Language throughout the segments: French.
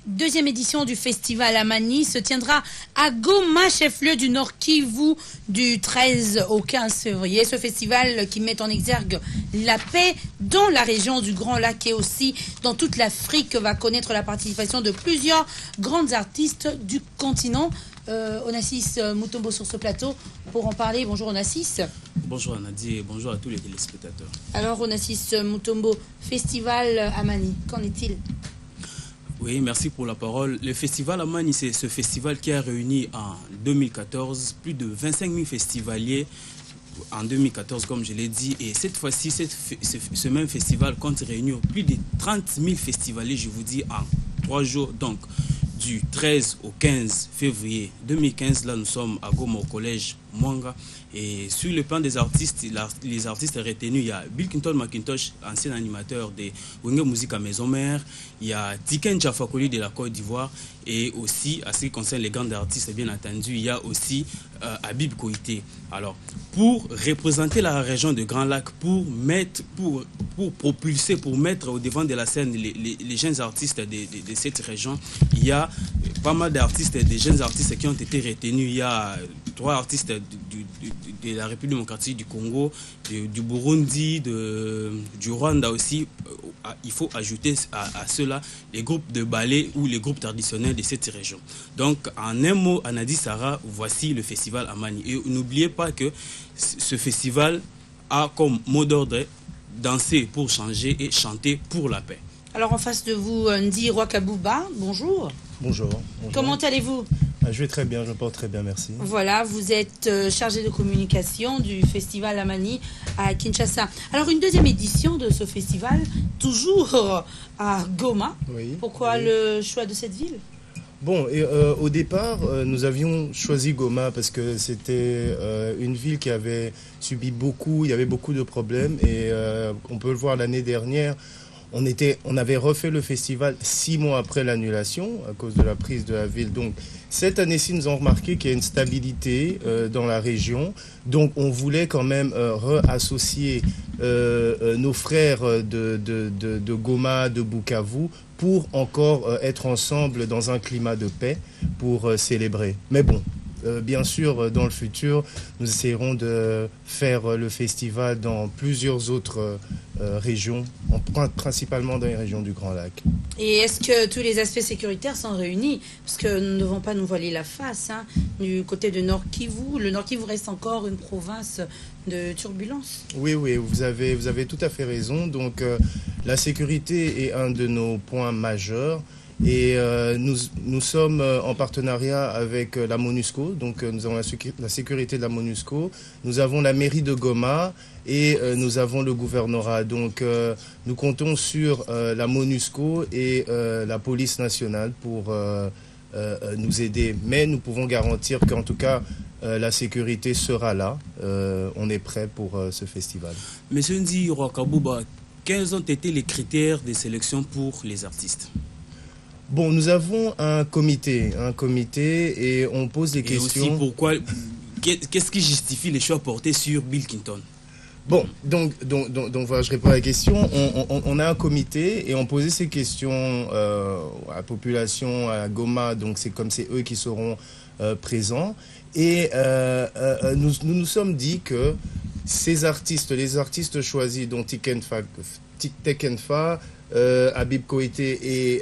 deuxième édition du festival Amani se tiendra à Goma, chef-lieu du Nord Kivu, du 13 au 15 février. Ce festival qui met en exergue la paix dans la région du Grand Lac et aussi dans toute l'Afrique va connaître la participation de plusieurs grandes artistes du continent. Onassis Mutombo sur ce plateau pour en parler. Bonjour Onassis. Bonjour Anadi et bonjour à tous les téléspectateurs. Alors Onassis Mutombo, festival Amani, qu'en est-il? Oui, merci pour la parole. Le festival Amani, c'est ce festival qui a réuni en 2014 plus de 25 000 festivaliers en 2014, comme je l'ai dit. Et cette fois-ci, ce même festival compte réunir plus de 30 000 festivaliers, je vous dis, en 3 jours. Donc, du 13 au 15 février 2015, là, nous sommes à Goma, au collège Mwanga. Et sur le plan des artistes, les artistes retenus, il y a Bill Clinton McIntosh, ancien animateur de Wenge Musique à Maison Mère. Il y a Tiken Jafakoli de la Côte d'Ivoire. Et aussi, à ce qui concerne les grands artistes, bien entendu, il y a aussi Habib Koïté. Alors, pour représenter la région de Grand Lac, pour propulser, pour mettre au devant de la scène les jeunes artistes de cette région, il y a pas mal d'artistes, des jeunes artistes qui ont été retenus. Il y a 3 artistes de la République démocratique du Congo, du Burundi, du Rwanda aussi. Il faut ajouter à cela les groupes de ballet ou les groupes traditionnels de cette région. Donc, en un mot, Anadi Sarah, voici le festival Amani. Et n'oubliez pas que ce festival a comme mot d'ordre danser pour changer et chanter pour la paix. Alors, en face de vous, Ndi Rwakabouba, bonjour. Bonjour. Comment allez-vous? Je vais très bien, je me porte très bien, merci. Voilà, vous êtes chargé de communication du festival Amani à Kinshasa. Alors, une deuxième édition de ce festival, toujours à Goma. Oui. Pourquoi le choix de cette ville? Bon, et, au départ, nous avions choisi Goma parce que c'était une ville qui avait subi beaucoup, il y avait beaucoup de problèmes et on peut le voir l'année dernière. On avait refait le festival 6 mois après l'annulation à cause de la prise de la ville. Donc cette année-ci, nous avons remarqué qu'il y a une stabilité dans la région. Donc on voulait quand même réassocier nos frères de Goma, de Bukavu, pour encore être ensemble dans un climat de paix pour célébrer. Mais bon, bien sûr, dans le futur, nous essayerons de faire le festival dans plusieurs autres régions, principalement dans les régions du Grand Lac. Et est-ce que tous les aspects sécuritaires sont réunis? Parce que nous ne devons pas nous voiler la face. Du côté de Nord Kivu, le Nord Kivu reste encore une province de turbulence. Oui, vous avez tout à fait raison. Donc, la sécurité est un de nos points majeurs. Et nous sommes en partenariat avec la MONUSCO, donc nous avons la sécurité de la MONUSCO, nous avons la mairie de Goma et nous avons le gouvernorat. Donc nous comptons sur la MONUSCO et la police nationale pour nous aider. Mais nous pouvons garantir qu'en tout cas, la sécurité sera là. On est prêt pour ce festival. Monsieur Ndi Rwakabouba, quels ont été les critères de sélection pour les artistes? Bon, nous avons un comité et on pose des questions. Et aussi, pourquoi, qu'est-ce qui justifie les choix portés sur Bill Clinton? Bon, donc voilà, je réponds à la question. On a un comité et on posait ces questions à la population, à Goma, donc c'est eux qui seront présents. Et nous sommes dit que les artistes choisis, dont Tekenfa, Habib Koïté et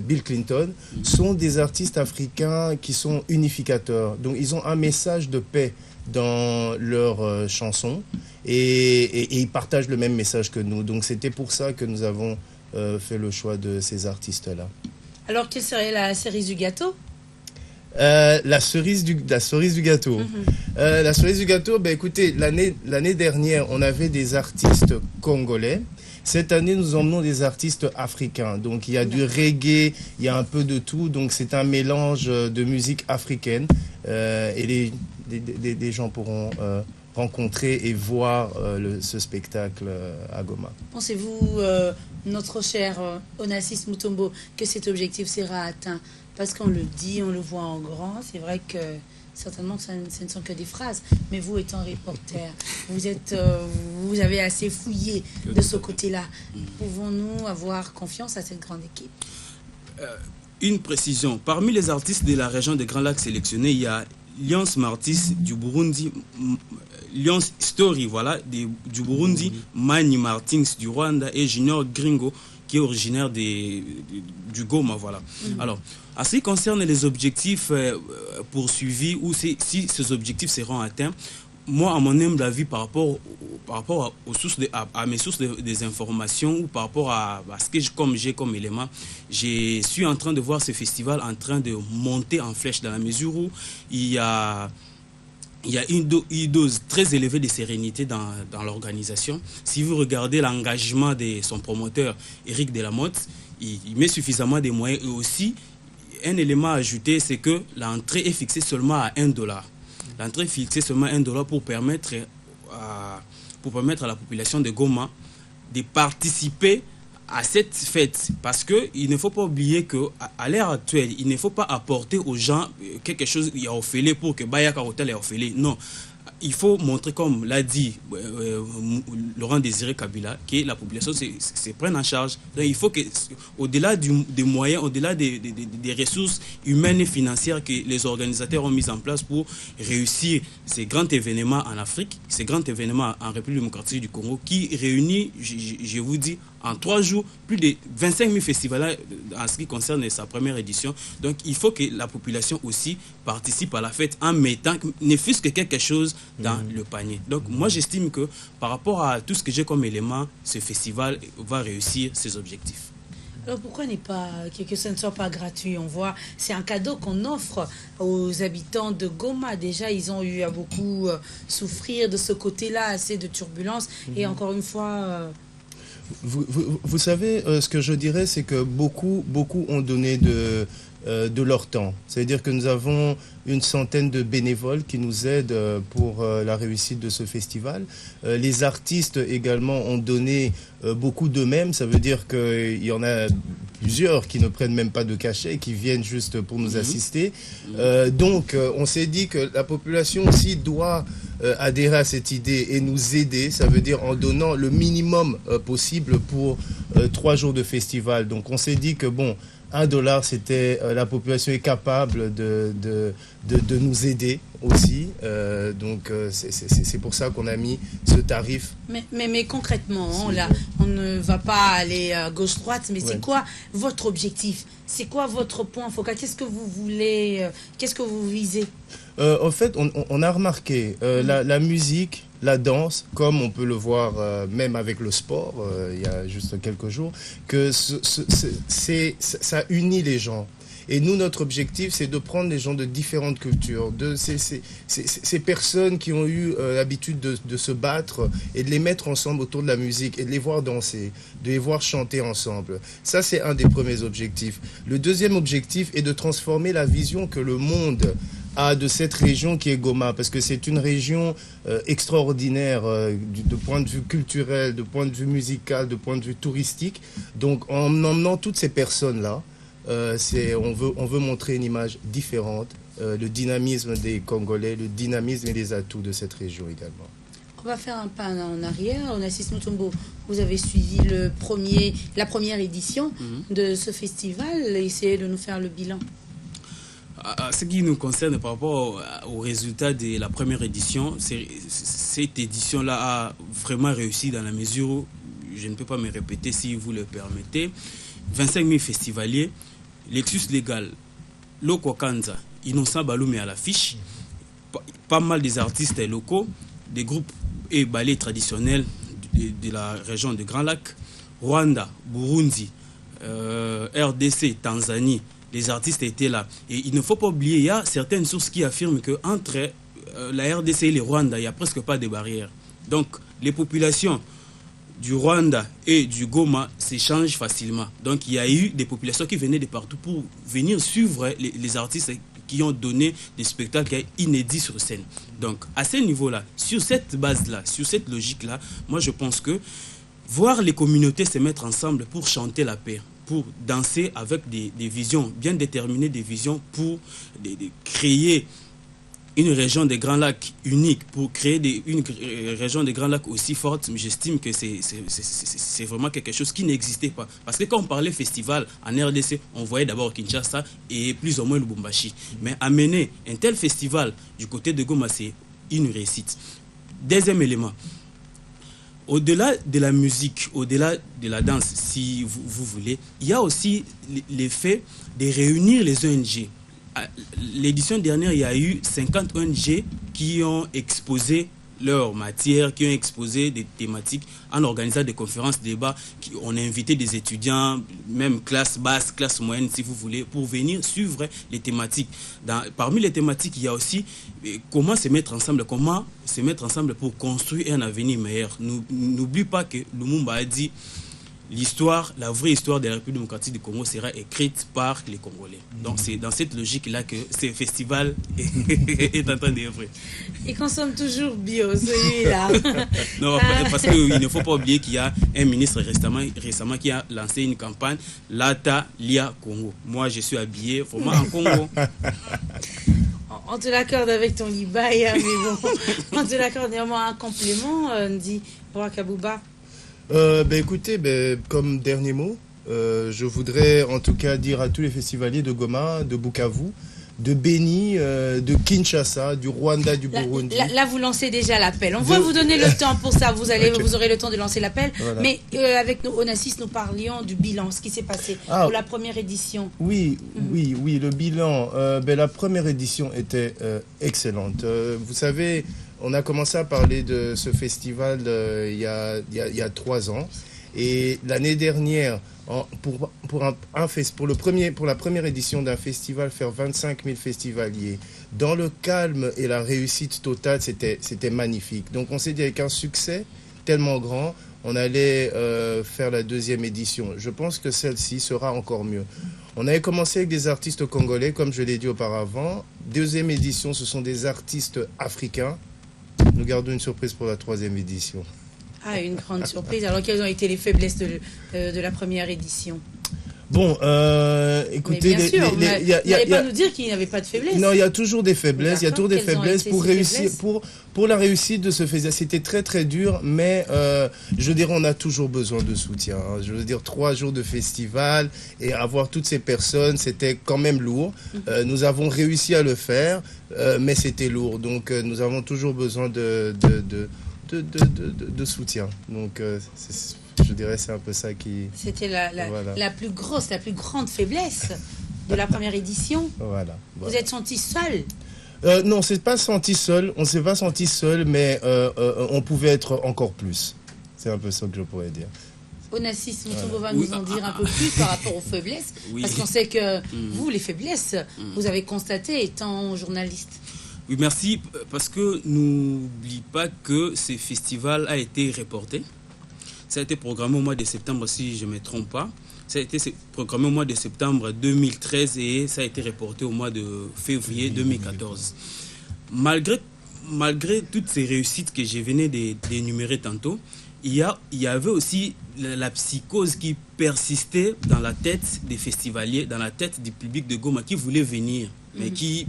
Bill Clinton, sont des artistes africains qui sont unificateurs. Donc ils ont un message de paix dans leurs chansons et ils partagent le même message que nous. Donc c'était pour ça que nous avons fait le choix de ces artistes-là. Alors quelle serait la cerise du gâteau? La cerise du gâteau. La cerise du gâteau, ben écoutez, l'année dernière, on avait des artistes congolais. Cette année, nous emmenons des artistes africains. Donc, il y a du reggae, il y a un peu de tout. Donc, c'est un mélange de musique africaine. Et des gens pourront rencontrer et voir ce spectacle à Goma. Pensez-vous, notre cher Onassis Mutombo, que cet objectif sera atteint? Parce qu'on le dit, on le voit en grand. C'est vrai que certainement ce ne sont que des phrases. Mais vous, étant reporter, vous avez assez fouillé de ce côté-là. Pouvons-nous avoir confiance à cette grande équipe? Une précision, parmi les artistes de la région des Grands Lacs sélectionnés, il y a Lions Martis du Burundi, Lions Story voilà, du Burundi, Mani Martins du Rwanda et Junior Gringo qui est originaire du Goma. Voilà. Alors, en ce qui concerne les objectifs poursuivis ou si ces objectifs seront atteints, moi, à mon humble avis, par rapport aux sources à mes sources des informations ou par rapport à ce que j'ai comme élément, je suis en train de voir ce festival en train de monter en flèche dans la mesure où il y a une dose très élevée de sérénité dans l'organisation. Si vous regardez l'engagement de son promoteur, Éric Delamotte, il met suffisamment de moyens. Et aussi, un élément à ajouter, c'est que l'entrée est fixée seulement à $1. L'entrée est fixée seulement à $1 pour permettre à la population de Goma de participer à cette fête. Parce qu'il ne faut pas oublier qu'à l'ère actuelle, il ne faut pas apporter aux gens quelque chose qui est orphelé pour que Bayaka Hotel est orphelé. Non. Il faut montrer, comme l'a dit Laurent Désiré Kabila, que la population se prenne en charge. Donc, il faut que, au-delà des moyens, au-delà des ressources humaines et financières que les organisateurs ont mises en place pour réussir ces grands événements en Afrique, ces grands événements en République démocratique du Congo, qui réunit, je vous dis, en 3 jours, plus de 25 000 festivals en ce qui concerne sa première édition. Donc, il faut que la population aussi participe à la fête en mettant, ne fût-ce que quelque chose dans le panier. Donc, moi, j'estime que par rapport à tout ce que j'ai comme élément, ce festival va réussir ses objectifs. Alors pourquoi que ça ne soit pas gratuit? On voit, c'est un cadeau qu'on offre aux habitants de Goma. Déjà, ils ont eu à beaucoup souffrir de ce côté-là, assez de turbulences. Et encore une fois... Vous savez, ce que je dirais, c'est que beaucoup ont donné de leur temps. C'est-à-dire que nous avons une centaine de bénévoles qui nous aident pour la réussite de ce festival. Les artistes également ont donné beaucoup d'eux-mêmes. Ça veut dire qu'il y en a plusieurs qui ne prennent même pas de cachet, qui viennent juste pour nous assister. Donc, on s'est dit que la population aussi doit adhérer à cette idée et nous aider. Ça veut dire en donnant le minimum possible pour 3 jours de festival. Donc, on s'est dit que bon, $1, c'était la population est capable de nous aider aussi. Donc, c'est pour ça qu'on a mis ce tarif. Mais concrètement, on ne va pas aller gauche-droite, mais c'est quoi votre objectif? C'est quoi votre point focal? Qu'est-ce que vous voulez? Qu'est-ce que vous visez? En fait, on a remarqué la musique, la danse, comme on peut le voir même avec le sport, il y a juste quelques jours, que ça unit les gens. Et nous, notre objectif, c'est de prendre les gens de différentes cultures, de ces personnes qui ont eu l'habitude de se battre et de les mettre ensemble autour de la musique et de les voir danser, de les voir chanter ensemble. Ça, c'est un des premiers objectifs. Le deuxième objectif est de transformer la vision que le monde a de cette région qui est Goma, parce que c'est une région extraordinaire de point de vue culturel, de point de vue musical, de point de vue touristique. Donc, en emmenant toutes ces personnes-là, on veut montrer une image différente, le dynamisme des Congolais, le dynamisme et les atouts de cette région également. On va faire un pas en arrière. Onassis Mutombo, vous avez suivi la première édition de ce festival. Essayez de nous faire le bilan. À ce qui nous concerne par rapport aux résultats de la première édition, cette édition-là a vraiment réussi dans la mesure où, je ne peux pas me répéter si vous le permettez, 25 000 festivaliers, Lexus Légal, Loko Kanza, Innocent Baloumé à l'affiche, pas mal des artistes locaux, des groupes et ballets traditionnels de la région de Grand Lac, Rwanda, Burundi, RDC, Tanzanie. Les artistes étaient là. Et il ne faut pas oublier, il y a certaines sources qui affirment qu'entre la RDC et le Rwanda, il n'y a presque pas de barrières. Donc, les populations du Rwanda et du Goma s'échangent facilement. Donc, il y a eu des populations qui venaient de partout pour venir suivre les artistes qui ont donné des spectacles inédits sur scène. Donc, à ce niveau-là, sur cette base-là, sur cette logique-là, moi, je pense que voir les communautés se mettre ensemble pour chanter la paix, pour danser avec des visions bien déterminées, des visions pour créer une région des Grands Lacs unique, pour créer une région des Grands Lacs aussi forte, j'estime que c'est vraiment quelque chose qui n'existait pas. Parce que quand on parlait festival en RDC, on voyait d'abord Kinshasa et plus ou moins Lubumbashi. Mais amener un tel festival du côté de Goma, c'est une réussite. Deuxième élément, au-delà de la musique, au-delà de la danse, si vous voulez, il y a aussi l'effet de réunir les ONG. L'édition dernière, il y a eu 50 ONG qui ont exposé leur matière, qui ont exposé des thématiques en organisant des conférences, débats. On a invité des étudiants, même classe basse, classe moyenne, si vous voulez, pour venir suivre les thématiques. Parmi les thématiques, il y a aussi comment se mettre ensemble pour construire un avenir meilleur. N'oublie pas que Lumumba a dit l'histoire, la vraie histoire de la République démocratique du Congo sera écrite par les Congolais. Donc c'est dans cette logique-là que ce festival est en train d'œuvrer. Il consomme toujours bio, celui-là. Non, parce qu'il ne faut pas oublier qu'il y a un ministre récemment qui a lancé une campagne, Lata Lia Congo. Moi, je suis habillé vraiment en Congo. On te l'accorde avec ton libaya, mais bon, on te l'accorde néanmoins un complément, dit Wakabouba. Écoutez, comme dernier mot, je voudrais en tout cas dire à tous les festivaliers de Goma, de Bukavu, de Beni, de Kinshasa, du Rwanda, du Burundi. Là, vous lancez déjà l'appel. On va vous donner le temps pour ça. Vous aurez le temps de lancer l'appel. Voilà. Mais avec nos Onassis, nous parlions du bilan, ce qui s'est passé pour la première édition. Oui, le bilan. La première édition était excellente. Vous savez, on a commencé à parler de ce festival il y a 3 ans. Et l'année dernière, pour la première édition d'un festival, faire 25 000 festivaliers, dans le calme et la réussite totale, c'était magnifique. Donc on s'est dit avec un succès tellement grand, on allait faire la deuxième édition. Je pense que celle-ci sera encore mieux. On avait commencé avec des artistes congolais, comme je l'ai dit auparavant. Deuxième édition, ce sont des artistes africains. Nous gardons une surprise pour la troisième édition. Ah, une grande surprise. Alors, quelles ont été les faiblesses de la première édition? Bon, écoutez... Mais bien sûr, vous n'allez pas nous dire qu'il n'y avait pas de faiblesse. Non, il y a toujours des faiblesses. Il y a toujours des faiblesses pour réussir. Pour la réussite de ce festival, c'était très très dur, mais je dirais on a toujours besoin de soutien. Hein. Je veux dire, 3 jours de festival et avoir toutes ces personnes, c'était quand même lourd. Nous avons réussi à le faire, mais c'était lourd. Donc nous avons toujours besoin de soutien. Donc je dirais c'est un peu ça qui... C'était la plus grande faiblesse de la première édition. Voilà. Vous êtes senti seul? Non, on ne s'est pas senti seul, mais on pouvait être encore plus. C'est un peu ça que je pourrais dire. Onassis Mutombo va nous en dire un peu plus par rapport aux faiblesses, parce qu'on sait que vous, les faiblesses, vous avez constaté étant journaliste. Oui, merci, parce que n'oublie pas que ce festival a été reporté. Ça a été programmé au mois de septembre, si je ne me trompe pas. Ça a été programmé au mois de septembre 2013 et ça a été reporté au mois de février 2014. Malgré toutes ces réussites que je venais d'énumérer tantôt, il y avait aussi la psychose qui persistait dans la tête des festivaliers, dans la tête du public de Goma qui voulait venir, mais qui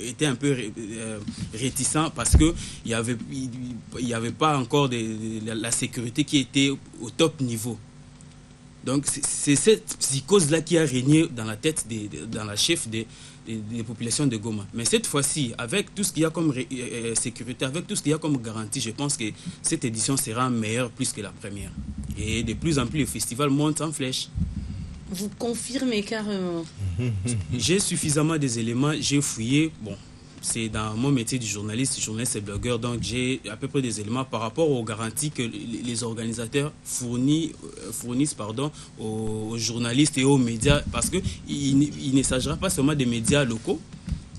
était un peu réticent parce qu'il n'y avait pas encore la sécurité qui était au top niveau. Donc c'est cette psychose-là qui a régné dans la tête, dans la chef des populations de Goma. Mais cette fois-ci, avec tout ce qu'il y a comme sécurité, avec tout ce qu'il y a comme garantie, je pense que cette édition sera meilleure plus que la première. Et de plus en plus, le festival monte en flèche. Vous confirmez carrément. J'ai suffisamment des éléments, j'ai fouillé. Bon, c'est dans mon métier de journaliste et blogueur, donc j'ai à peu près des éléments par rapport aux garanties que les organisateurs fournissent aux journalistes et aux médias, parce qu'il ne s'agira pas seulement des médias locaux,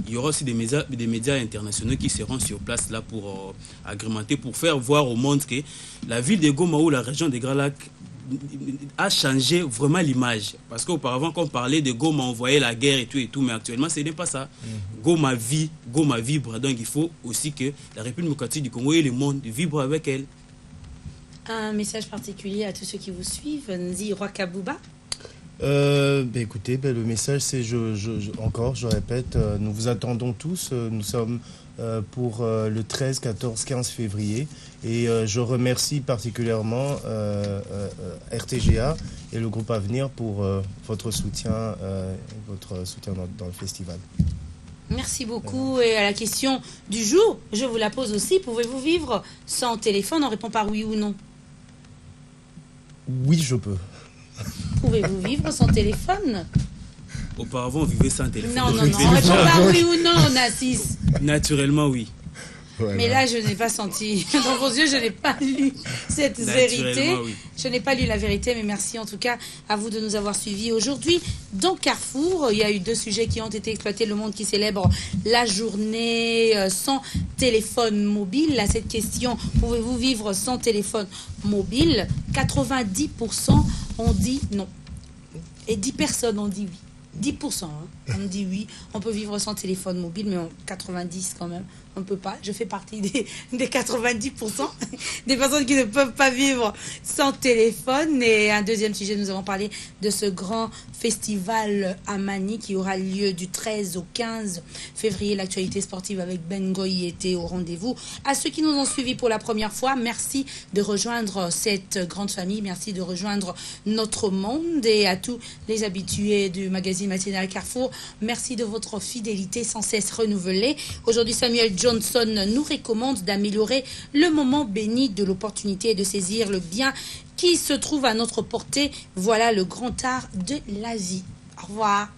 il y aura aussi des médias internationaux qui seront sur place là pour agrémenter, pour faire voir au monde que la ville de Goma ou la région des Grands Lacs a changé vraiment l'image. Parce qu'auparavant, quand on parlait de Goma, on voyait la guerre et tout, mais actuellement, ce n'est pas ça. Goma vit, Goma vibre. Donc, il faut aussi que la République démocratique du Congo et le monde vibrent avec elle. Un message particulier à tous ceux qui vous suivent, Nzi Rwakabouba? Écoutez, le message c'est, encore, je répète, nous vous attendons tous. Nous sommes pour le 13, 14, 15 février. Et je remercie particulièrement RTGA et le groupe Avenir pour votre soutien dans le festival. Merci beaucoup. Et à la question du jour, je vous la pose aussi. Pouvez-vous vivre sans téléphone? On répond par oui ou non. Oui, je peux. Pouvez-vous vivre sans téléphone? Auparavant, on vivait sans téléphone. Non, non, non. On répond par oui ou non, Nassis. Naturellement, oui. Voilà. Mais là, je n'ai pas senti. Dans vos yeux, je n'ai pas lu cette vérité. Oui. Je n'ai pas lu la vérité, mais merci en tout cas à vous de nous avoir suivis. Aujourd'hui, dans Carrefour, il y a eu 2 sujets qui ont été exploités. Le monde qui célèbre la journée sans téléphone mobile. À cette question, pouvez-vous vivre sans téléphone mobile? 90% ont dit non. Et 10 personnes ont dit oui. 10%, hein. On dit oui, on peut vivre sans téléphone mobile, mais 90 quand même, on ne peut pas. Je fais partie des 90% des personnes qui ne peuvent pas vivre sans téléphone. Et un deuxième sujet, nous avons parlé de ce grand festival à Mani qui aura lieu du 13 au 15 février. L'actualité sportive avec Ben Goy était au rendez-vous. À ceux qui nous ont suivis pour la première fois, merci de rejoindre cette grande famille, merci de rejoindre notre monde, et à tous les habitués du magazine matinal Carrefour, merci de votre fidélité sans cesse renouvelée. Aujourd'hui, Samuel Johnson nous recommande d'améliorer le moment béni de l'opportunité et de saisir le bien qui se trouve à notre portée. Voilà le grand art de la vie. Au revoir.